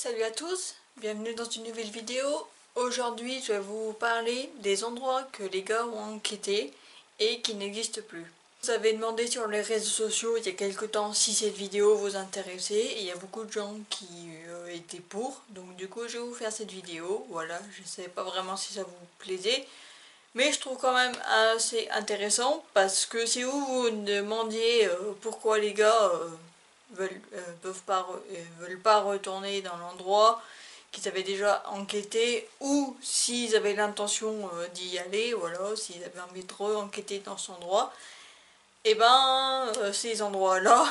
Salut à tous, bienvenue dans une nouvelle vidéo. Aujourd'hui je vais vous parler des endroits que les gars ont enquêtés et qui n'existent plus. Vous avez demandé sur les réseaux sociaux il y a quelques temps si cette vidéo vous intéressait et il y a beaucoup de gens qui étaient pour. Donc du coup je vais vous faire cette vidéo. Voilà, je ne sais pas vraiment si ça vous plaisait. Mais je trouve quand même assez intéressant parce que si vous vous demandiez pourquoi les gars veulent pas retourner dans l'endroit qu'ils avaient déjà enquêté ou s'ils avaient l'intention d'y aller, voilà, s'ils avaient envie de re-enquêter dans cet endroit, et ben ces endroits-là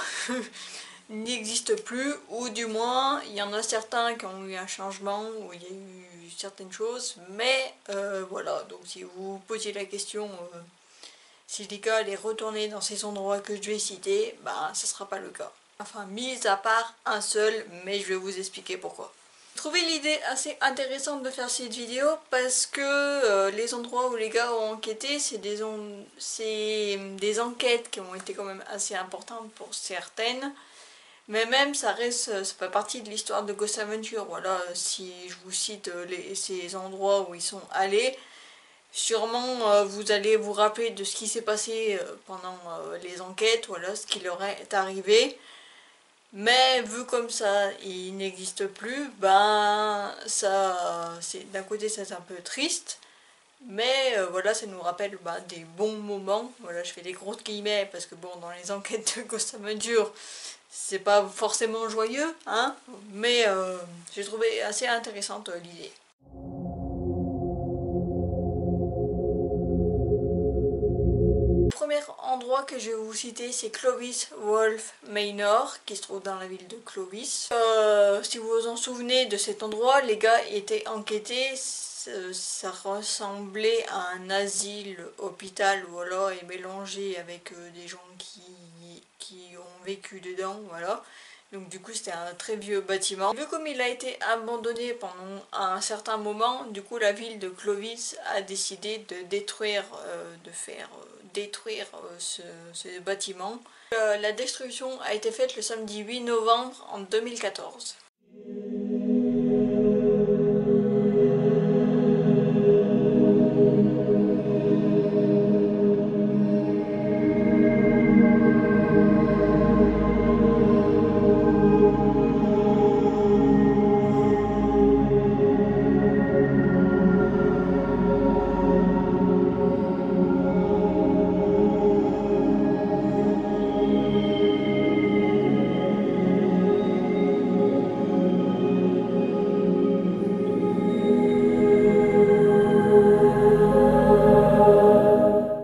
n'existent plus, ou du moins il y en a certains qui ont eu un changement, où il y a eu certaines choses, mais voilà, donc si vous vous posiez la question si les gars allaient retourner dans ces endroits que je vais citer, ben ce sera pas le cas. Enfin, mis à part un seul, mais je vais vous expliquer pourquoi. J'ai trouvé l'idée assez intéressante de faire cette vidéo parce que les endroits où les gars ont enquêté, c'est des enquêtes qui ont été quand même assez importantes pour certaines. Mais même ça reste, ça fait partie de l'histoire de Ghost Adventure. Voilà, si je vous cite ces endroits où ils sont allés, sûrement vous allez vous rappeler de ce qui s'est passé pendant les enquêtes, voilà, ce qui leur est arrivé. Mais vu comme ça, il n'existe plus, ben ça, c'est d'un côté c'est un peu triste, mais voilà, ça nous rappelle des bons moments. Voilà, je fais des grosses guillemets parce que bon, dans les enquêtes de Ghost Adventure, c'est pas forcément joyeux, hein, mais j'ai trouvé assez intéressante l'idée. Le premier endroit que je vais vous citer, c'est Clovis Wolf Manor, qui se trouve dans la ville de Clovis. Si vous vous en souvenez de cet endroit, les gars étaient enquêtés, ça ressemblait à un asile hôpital, voilà, et mélangé avec des gens qui ont vécu dedans, voilà. Donc du coup c'était un très vieux bâtiment. Vu comme il a été abandonné pendant un certain moment, du coup la ville de Clovis a décidé de détruire, détruire ce bâtiment. La destruction a été faite le samedi 8 novembre en 2014.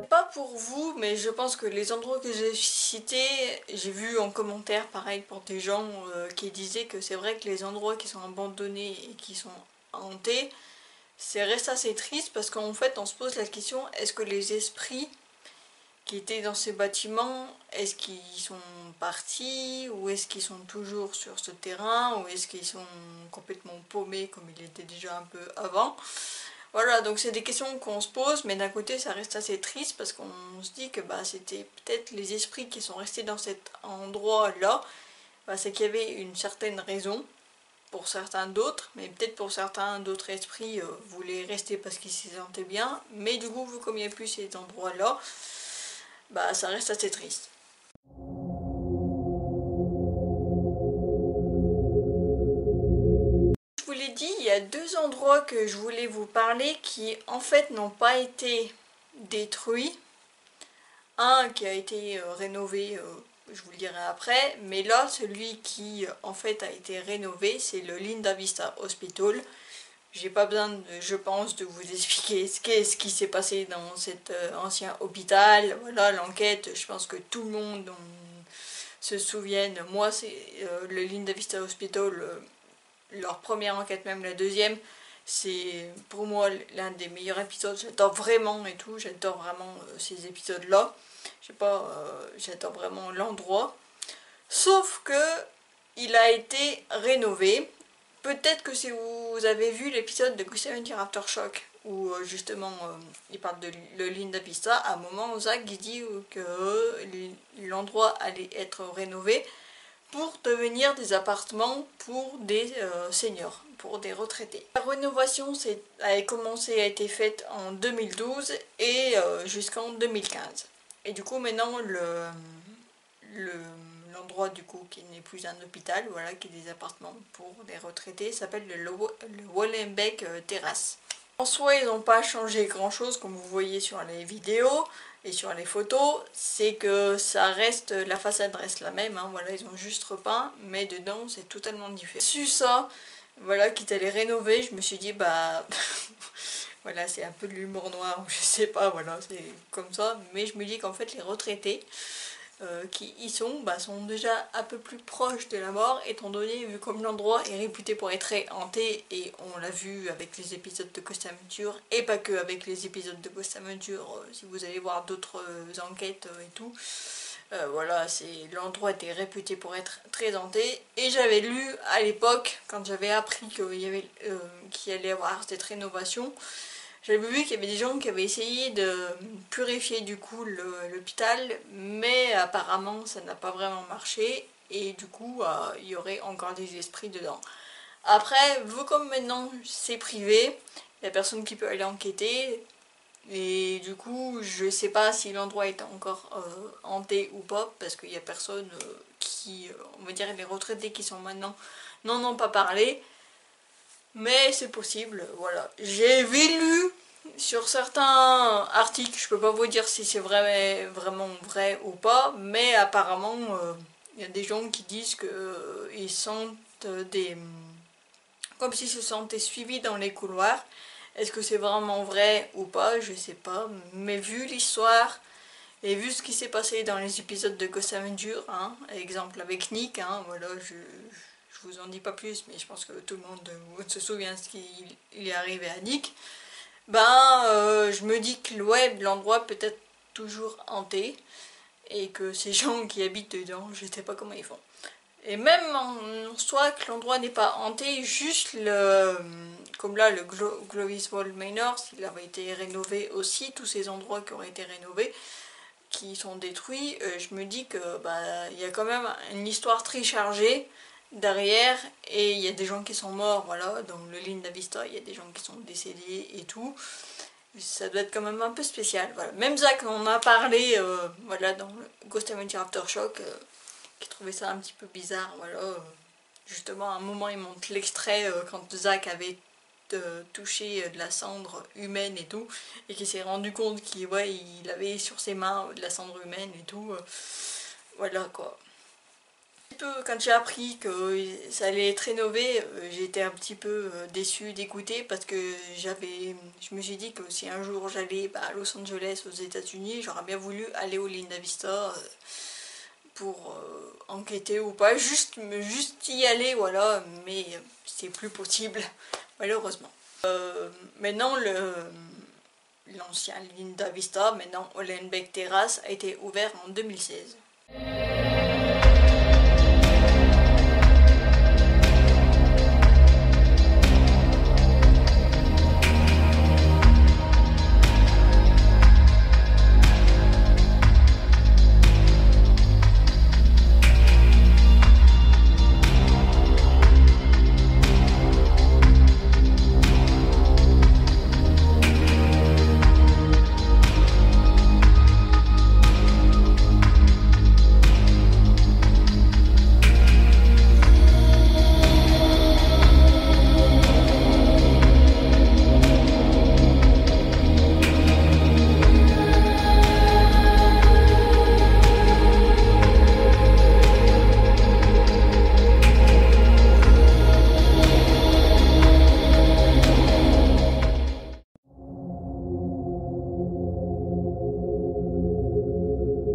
Pas pour vous, mais je pense que les endroits que j'ai cités, j'ai vu en commentaire pareil pour des gens qui disaient que c'est vrai que les endroits qui sont abandonnés et qui sont hantés, c'est reste assez triste parce qu'en fait on se pose la question, est-ce que les esprits qui étaient dans ces bâtiments, est-ce qu'ils sont partis ou est-ce qu'ils sont toujours sur ce terrain ou est-ce qu'ils sont complètement paumés comme il était déjà un peu avant? Voilà, donc c'est des questions qu'on se pose, mais d'un côté ça reste assez triste parce qu'on se dit que c'était peut-être les esprits qui sont restés dans cet endroit-là, c'est qu'il y avait une certaine raison pour certains d'autres, mais peut-être pour certains d'autres esprits voulaient rester parce qu'ils s'y sentaient bien, mais du coup vu comme il n'y a plus ces endroits-là, ça reste assez triste. Je vous l'ai dit, il y a deux endroits que je voulais vous parler qui en fait n'ont pas été détruits. Un qui a été rénové, je vous le dirai après, mais là celui qui en fait a été rénové, c'est le Linda Vista Hospital. J'ai pas besoin, je pense, de vous expliquer ce qui s'est passé dans cet ancien hôpital. Voilà, l'enquête, je pense que tout le monde se souvienne. Moi, c'est le Linda Vista Hospital, leur première enquête, même la deuxième, c'est pour moi l'un des meilleurs épisodes. J'adore vraiment et tout, j'adore vraiment ces épisodes-là. Je sais pas, j'adore vraiment l'endroit. Sauf que il a été rénové. Peut-être que si vous avez vu l'épisode de Ghost Adventure Aftershock, où justement il parle de le Linda Vista, à un moment Zach il dit que l'endroit allait être rénové pour devenir des appartements pour des seniors, pour des retraités. La rénovation a été faite en 2012 et jusqu'en 2015. Et du coup maintenant l'endroit du coup qui n'est plus un hôpital, voilà, qui est des appartements pour des retraités, s'appelle le Wallenbeck Terrace. En soi, ils n'ont pas changé grand chose comme vous voyez sur les vidéos et sur les photos, c'est que ça reste, la façade reste la même, hein, voilà, ils ont juste repeint, mais dedans c'est totalement différent. Su ça, voilà, qu'ils allaient rénover, je me suis dit bah voilà, c'est un peu de l'humour noir, je sais pas, voilà, c'est comme ça, mais je me dis qu'en fait les retraités qui y sont, sont déjà un peu plus proches de la mort, étant donné, vu comme l'endroit est réputé pour être très hanté, et on l'a vu avec les épisodes de Ghost Adventure, et pas que avec les épisodes de Ghost Adventure, si vous allez voir d'autres enquêtes et tout, voilà, l'endroit était réputé pour être très hanté, et j'avais lu à l'époque, quand j'avais appris qu'il allait y avoir cette rénovation, j'avais vu qu'il y avait des gens qui avaient essayé de purifier du coup l'hôpital, mais apparemment ça n'a pas vraiment marché, et du coup il y aurait encore des esprits dedans. Après, vu comme maintenant c'est privé, il n'y a personne qui peut aller enquêter, et du coup je sais pas si l'endroit est encore hanté ou pas, parce qu'il n'y a personne on va dire les retraités qui sont maintenant, n'en ont pas parlé. Mais c'est possible, voilà. J'ai lu sur certains articles, je peux pas vous dire si c'est vraiment vrai ou pas, mais apparemment il y a des gens qui disent que ils sentent comme s'ils se sentaient suivis dans les couloirs. Est-ce que c'est vraiment vrai ou pas, je sais pas, mais vu l'histoire et vu ce qui s'est passé dans les épisodes de Ghost Adventure, hein, exemple avec Nick, hein, voilà, je vous en dis pas plus, mais je pense que tout le monde se souvient de ce qui est arrivé à Nick. Je me dis que l'endroit peut être toujours hanté, et que ces gens qui habitent dedans, je sais pas comment ils font. Et même en soi que l'endroit n'est pas hanté, juste comme là le Gloviswald Manor, s'il avait été rénové aussi, tous ces endroits qui auraient été rénovés, qui sont détruits, je me dis que il y a quand même une histoire très chargée derrière, et il y a des gens qui sont morts, voilà, dans le Linda Vista, il y a des gens qui sont décédés et tout. Ça doit être quand même un peu spécial, voilà. Même Zach en a parlé, voilà, dans le Ghost Adventure Aftershock, qui trouvait ça un petit peu bizarre, voilà. Justement, à un moment, il montre l'extrait quand Zach avait touché de la cendre humaine et tout, et qui s'est rendu compte qu'il avait sur ses mains de la cendre humaine et tout, voilà quoi. Quand j'ai appris que ça allait être rénové, j'ai été un petit peu déçue, dégoûtée, parce que je me suis dit que si un jour j'allais à Los Angeles aux États-Unis, j'aurais bien voulu aller au Linda Vista pour enquêter ou pas, juste y aller, voilà, mais c'est plus possible, malheureusement. Maintenant, l'ancien Linda Vista, maintenant Hollenbeck Terrace, a été ouvert en 2016.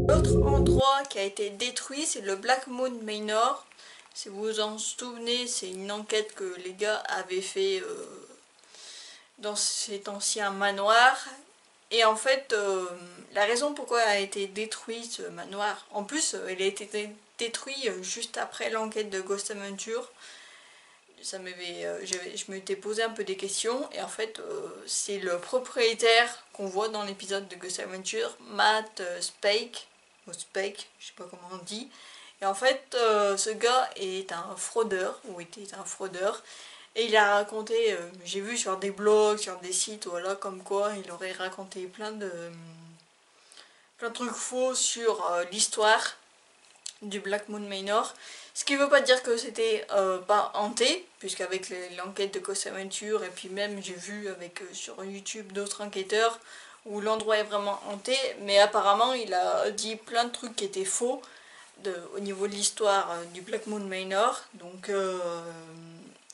L'autre endroit qui a été détruit, c'est le Black Moon Manor. Si vous vous en souvenez, c'est une enquête que les gars avaient fait dans cet ancien manoir. Et en fait, la raison pourquoi a été détruit ce manoir, en plus, il a été détruit juste après l'enquête de Ghost Adventure. Je m'étais posé un peu des questions, et en fait, c'est le propriétaire qu'on voit dans l'épisode de Ghost Adventure, Matt Spake, ou Spake, je sais pas comment on dit, Et en fait, ce gars est un fraudeur, ou était un fraudeur, et il a raconté, j'ai vu sur des blogs, sur des sites, voilà, comme quoi il aurait raconté plein de trucs faux sur l'histoire du Black Moon Manor. Ce qui veut pas dire que c'était pas hanté, puisqu'avec l'enquête de Ghost Adventure, et puis même j'ai vu avec sur YouTube d'autres enquêteurs où l'endroit est vraiment hanté, mais apparemment il a dit plein de trucs qui étaient faux au niveau de l'histoire du Black Moon Manor. Donc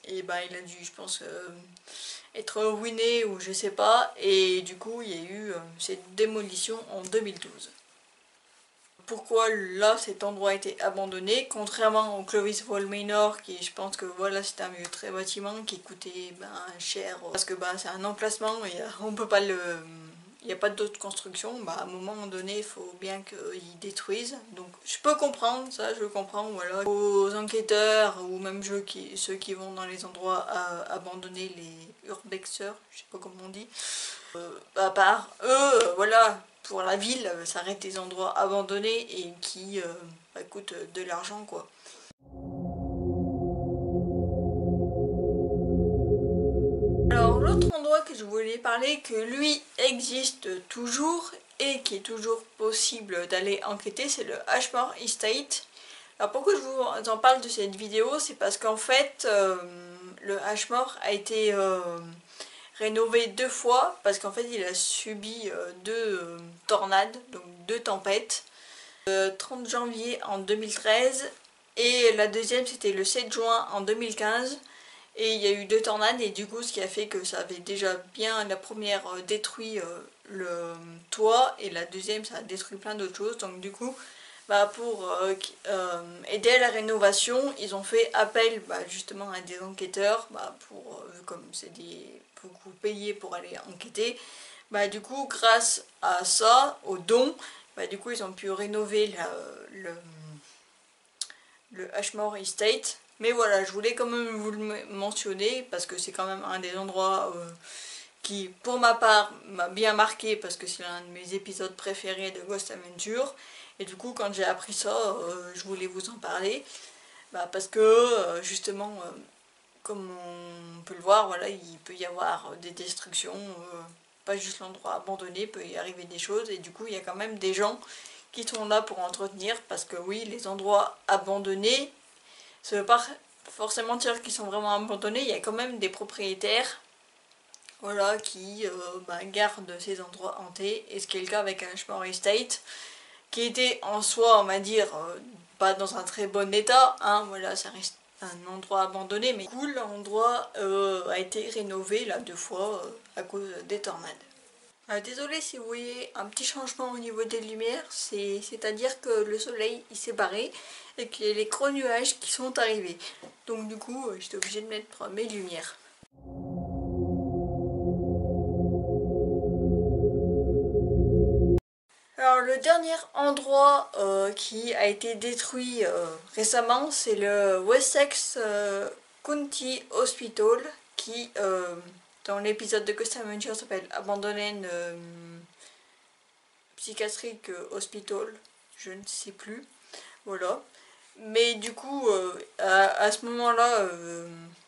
et ben il a dû, je pense, être ruiné ou je sais pas, et du coup il y a eu cette démolition en 2012. Pourquoi là cet endroit a été abandonné, contrairement au Clovis Hall Manor qui, je pense que voilà, c'est un vieux très bâtiment qui coûtait cher parce que c'est un emplacement et on peut pas le... Il n'y a pas d'autres constructions, à un moment donné il faut bien qu'ils détruisent. Donc je peux comprendre ça, je comprends, voilà. Aux enquêteurs ou même ceux qui vont dans les endroits abandonnés, les urbexeurs, je sais pas comment on dit, à part eux, voilà, pour la ville, ça reste des endroits abandonnés et qui coûtent de l'argent, quoi. Alors l'autre endroit que je voulais parler, que lui existe toujours et qui est toujours possible d'aller enquêter, c'est le Ashmore Estate. Alors pourquoi je vous en parle de cette vidéo, c'est parce qu'en fait le Ashmore a été rénové 2 fois, parce qu'en fait il a subi 2 tornades, donc 2 tempêtes. 30 janvier en 2013 et la deuxième c'était le 7 juin en 2015. Et il y a eu 2 tornades et du coup ce qui a fait que ça avait déjà bien, la première détruit le toit et la deuxième ça a détruit plein d'autres choses. Donc du coup pour aider à la rénovation ils ont fait appel justement à des enquêteurs comme c'est beaucoup payé pour aller enquêter. Du coup grâce à ça, aux dons, du coup ils ont pu rénover le Ashmore Estate. Mais voilà, je voulais quand même vous le mentionner parce que c'est quand même un des endroits qui, pour ma part, m'a bien marqué parce que c'est l'un de mes épisodes préférés de Ghost Adventure. Et du coup, quand j'ai appris ça, je voulais vous en parler. Parce que, justement, comme on peut le voir, voilà, il peut y avoir des destructions, pas juste l'endroit abandonné, il peut y arriver des choses. Et du coup, il y a quand même des gens qui sont là pour entretenir. Parce que oui, les endroits abandonnés, ça ne veut pas forcément dire qu'ils sont vraiment abandonnés, il y a quand même des propriétaires, voilà, qui gardent ces endroits hantés, et ce qui est le cas avec Ashmore Estate, qui était en soi, on va dire, pas dans un très bon état, hein, voilà, ça reste un endroit abandonné, mais cool, l'endroit a été rénové là 2 fois à cause des tornades. Désolée si vous voyez un petit changement au niveau des lumières, c'est-à-dire que le soleil il s'est barré et qu'il y a les gros nuages qui sont arrivés. Donc du coup, j'étais obligée de mettre mes lumières. Alors le dernier endroit qui a été détruit récemment, c'est le Wessex County Hospital qui, dans l'épisode de Ghost Adventure, s'appelle Abandoned Psychiatric Hospital, je ne sais plus, voilà. Mais du coup, à ce moment-là,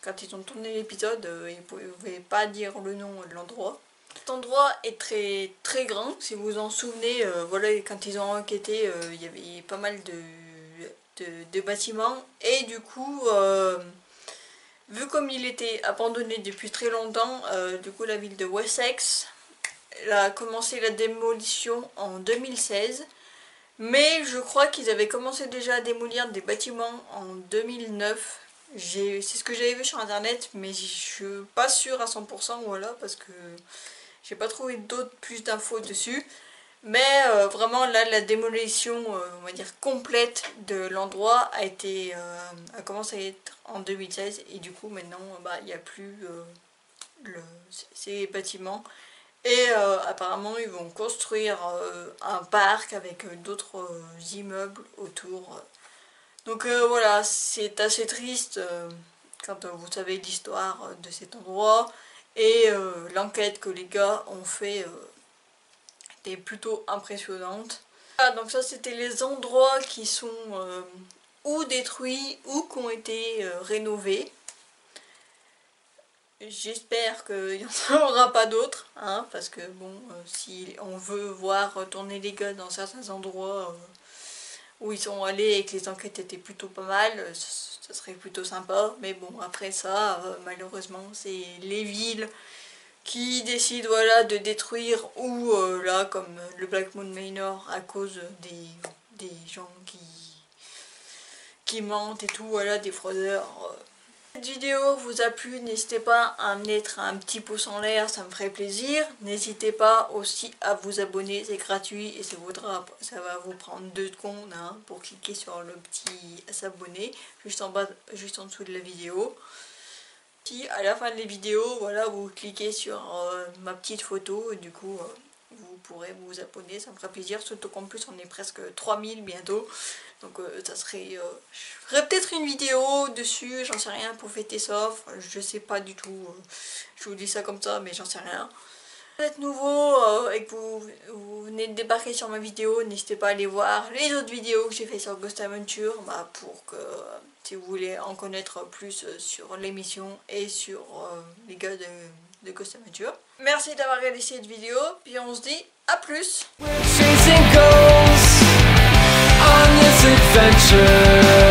quand ils ont tourné l'épisode, ils ne pouvaient pas dire le nom de l'endroit. Cet endroit est très très grand, si vous vous en souvenez, voilà, quand ils ont enquêté, il y avait pas mal de bâtiments, et du coup, vu comme il était abandonné depuis très longtemps, du coup la ville de Wessex a commencé la démolition en 2016, mais je crois qu'ils avaient commencé déjà à démolir des bâtiments en 2009. C'est ce que j'avais vu sur internet, mais je suis pas sûre à 100%, voilà, parce que j'ai pas trouvé plus d'infos dessus. Mais vraiment là, la démolition, on va dire complète de l'endroit a commencé à être en 2016, et du coup maintenant il n'y a plus ces bâtiments. Et apparemment ils vont construire un parc avec d'autres immeubles autour. Donc voilà, c'est assez triste quand vous savez l'histoire de cet endroit. Et l'enquête que les gars ont fait était plutôt impressionnante. Voilà, donc ça c'était les endroits qui sont ou détruits ou qui ont été rénovés. J'espère qu'il n'y en aura pas d'autres, hein, parce que bon, si on veut voir tourner les gars dans certains endroits où ils sont allés et que les enquêtes étaient plutôt pas mal, ça serait plutôt sympa. Mais bon, après ça, malheureusement, c'est les villes qui décident, voilà, de détruire, ou là, comme le Black Moon Manor, à cause des gens qui mentent et tout, voilà, des fraudeurs. Cette vidéo vous a plu, n'hésitez pas à mettre un petit pouce en l'air, ça me ferait plaisir. N'hésitez pas aussi à vous abonner, c'est gratuit et ça va vous prendre 2 secondes, hein, pour cliquer sur le petit s'abonner juste en bas, juste en dessous de la vidéo. Si à la fin de la vidéo, voilà, vous cliquez sur ma petite photo et du coup vous pourrez vous abonner, ça me ferait plaisir, surtout qu'en plus on est presque 3000 bientôt. Donc ça serait... je ferais peut-être une vidéo dessus, j'en sais rien, pour fêter ça, enfin, je sais pas du tout, je vous dis ça comme ça, mais j'en sais rien. Si vous êtes nouveau et que vous venez de débarquer sur ma vidéo, n'hésitez pas à aller voir les autres vidéos que j'ai fait sur Ghost Adventure, pour que si vous voulez en connaître plus sur l'émission et sur les gars de Ghost Adventure. Merci d'avoir regardé cette vidéo, puis on se dit à plus. Adventure.